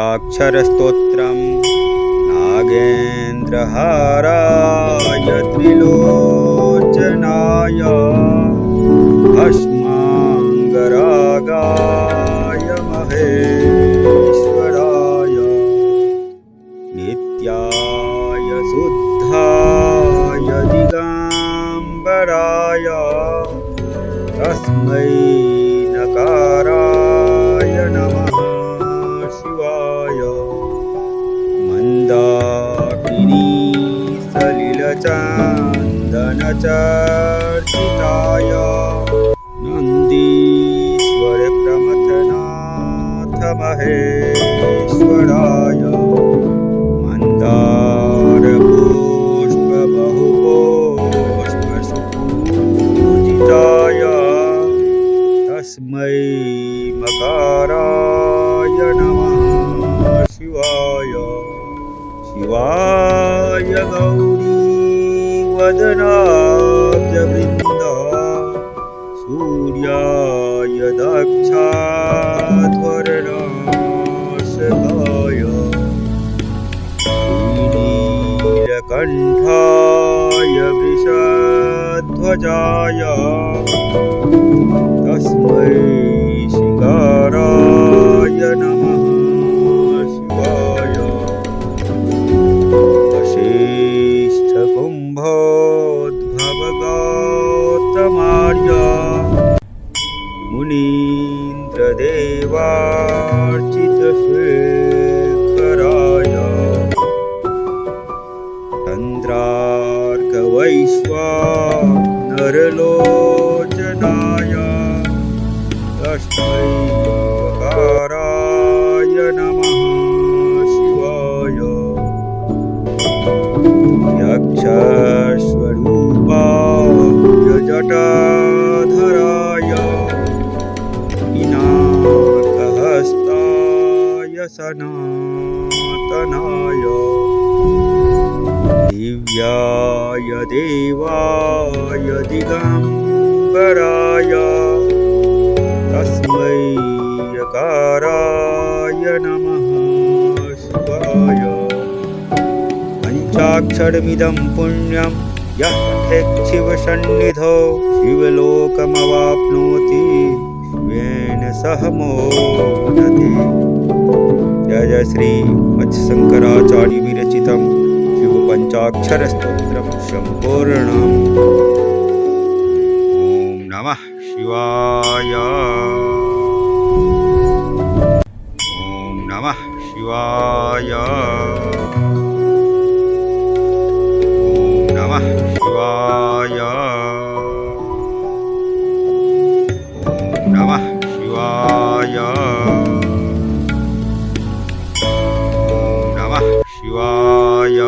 पञ्चाक्षरस्तोत्रम् नागेन्द्रहाराय त्रिलोचनाय भस्माङ्गरागाय महेश्वराय नित्याय शुद्धाय दिगम्बराय तस्मै नकाराय नमः शिवाय मन्दाकिनी सलिलचन्दनचर्चिताय नन्दीश्वर प्रमथनाथ महेश्वराय मन्दारपुष्प बहुपुष्पसुपूजिताय तस्मै मकाराय नमः शिवाय शिवाय गौरीवदनाब्जवृन्द सूर्याय दक्षाध्वरनाशकाय नीलकण्ठाय वृषध्वजाय तस्मै शिकाराय नमः शिवाय वसिष्ठकुम्भोद्भवगौतमार्य मुनीन्द्रदेवार्चितशेखराय चन्द्रार्कवैश्वानरलोचनाय तस्मै वकाराय नमः शिवाय यक्षस्वरूपाय जटाधराय पिनाकहस्ताय सनातनाय दिव्याय देवाय दिगम्बराय तस्मै यकाराय नमः शिवाय पञ्चाक्षरमिदं पुण्यं यः पठेच्छिवसन्निधौ शिवलोकमवाप्नोति शिवेन सह मोदते। जय जय श्री मत्स्यशंकराचार्य विरचितं शिव पंचाक्षरस्तोत्रं सम्पूर्णम्। ओम नमः शिवाय। ओम नमः शिवाय। ओम नमः शिवाय। ओम नमः शिवाय। ओम नमः शिवाय।